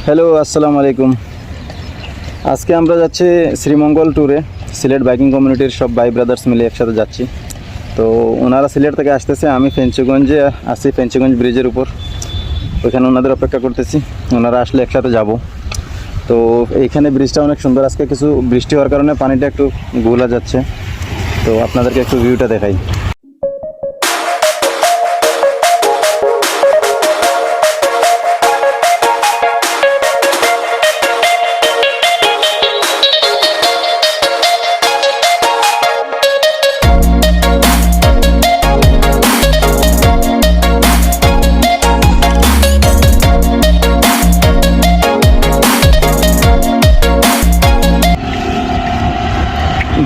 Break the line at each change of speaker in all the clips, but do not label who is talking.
Hello, আসসালামু আলাইকুম। আজকে আমরা যাচ্ছি শ্রীমঙ্গল ট্যুরে। সিলেট বাইকিং কমিউনিটির সব ভাই ব্রাদার্স মিলে একসাথে যাচ্ছি। তো ওনারা সিলেট থেকে আসতেছে, আমি ফেঞ্চিগঞ্জে আছি, ফেঞ্চিগঞ্জ ব্রিজের উপর। ওইখানে ওনাদের অপেক্ষা করতেছি, ওনারা আসলে একসাথে যাব। তো এইখানে ব্রিজটা অনেক সুন্দর। আজকে কিছু বৃষ্টি হওয়ার কারণে পানিটা একটু ঘোলা যাচ্ছে, তো আপনাদেরকে একটু ভিউটা দেখাই।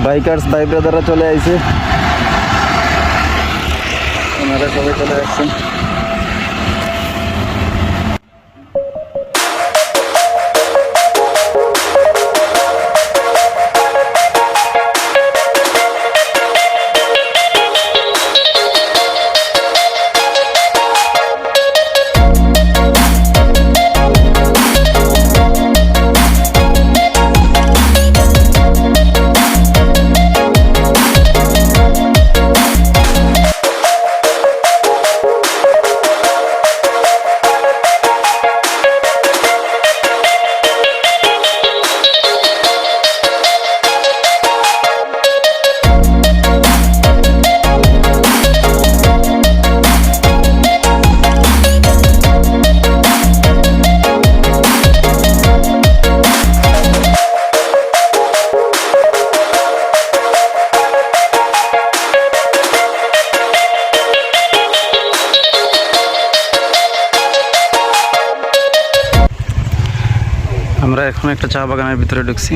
বাইকার্স ভাই ব্রাদাররা চলে আইছে, ওনারা সবাই চলে আসছেন। আমরা এখন একটা চা বাগানের ভিতরে ঢুকছি।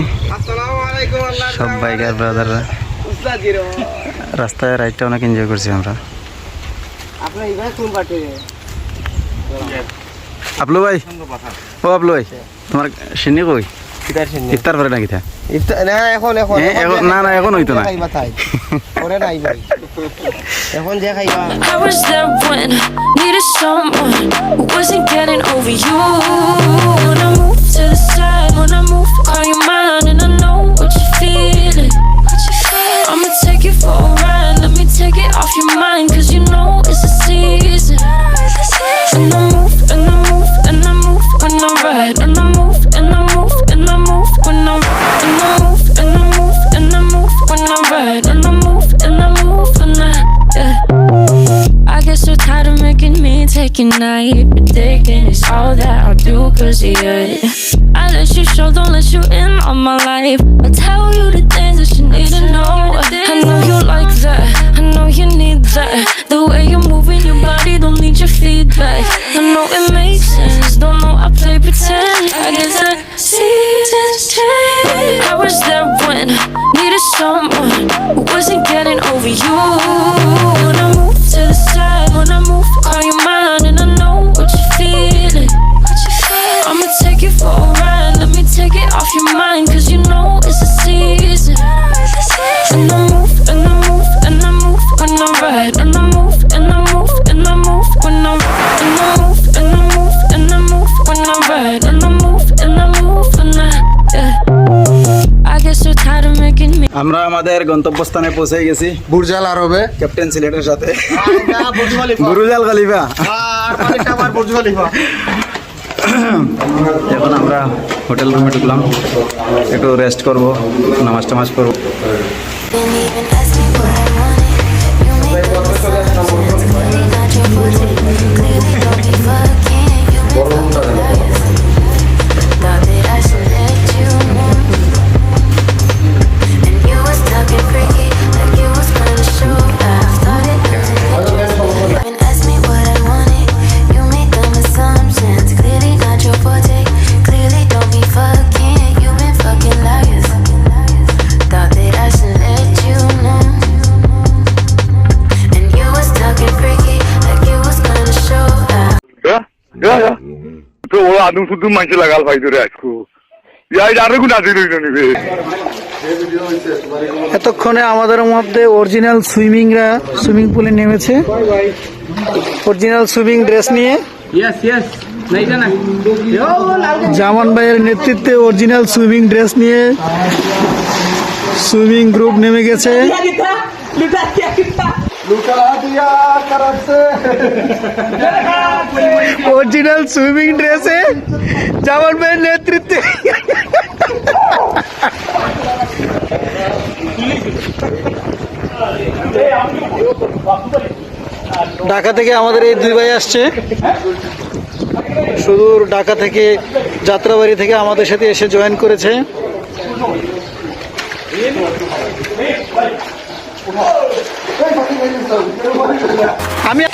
সব বাইকার ব্রাদাররা রাস্তায় রাইডটা অনেক এনজয় করছি আমরা। আপলু ভাই, ও আপলু ভাই, তোমার সিন্নি কই? ইফতার করে নাকি? না না, এখন হইতো না।
এখন যে খাইবা I was there when needed someone who wasn't getting over you. When I move to the side, when I move, call you mine, and I know what you're feeling. I'ma take you for a ride, let me take it off your mind, cause you know it's a season. And I move, and I move, and I move when I ride, and I move, and I move, and I move when I ride, and I move, and I move, and I move when I ride, and I move, and I move when I, yeah. I get so tired of making me take a night, predicting it's all that I'll do cause of you. I let you show, don't let you in on my life. I tell you the things that you need to know. I know you like that, I know you need that. The way you're moving your body, don't need your feedback. I know it makes sense, don't know I play pretend. I guess that seasons change. I was there when needed someone who wasn't getting over you. When I move to the side, when I move, call you mine, and I know what you're feeling. I'ma take you for a ride, let me take it off your mind, cause you know it's a season. And I move, and I move, and I move when I ride, and I move, and I move, and I move when I ride, and I move, and I move, and I move when I ride, and I move, and I move when I, yeah. I get so tired of making me.
আমরা আমাদের গন্তব্যস্থানে পৌঁছে গেছি,
বুর্জাল আরবে,
captain সিলেটের সাথে। বুরুজাল খলিফা। এখন আমরা hotel রুমে ঢুকলাম, একটু রেস্ট করবো, নামাজ টামাজ করবো।
আদম শুধু মাইছে লাগাল ভাই ধরে আজকু আরো গুণ আছে নিবে।
এতক্ষণে আমাদের মধ্যে অরিজিনাল সুইমিং পুলে নেমেছে, অরিজিনাল সুইমিং ড্রেস নিয়ে। জামান ভাইয়ের নেতৃত্বে অরিজিনাল সুইমিং ড্রেস নিয়ে সুইমিং গ্রুপ নেমে গেছে। অরিজিনাল সুইমিং ড্রেসে জামান ভাইয়ের নেতৃত্বে ঢাকা থেকে আমাদের এই দুই ভাই আসছে, সুদূর ঢাকা থেকে যাত্রাবাড়ি থেকে আমাদের সাথে এসে জয়েন করেছে। আমি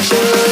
future.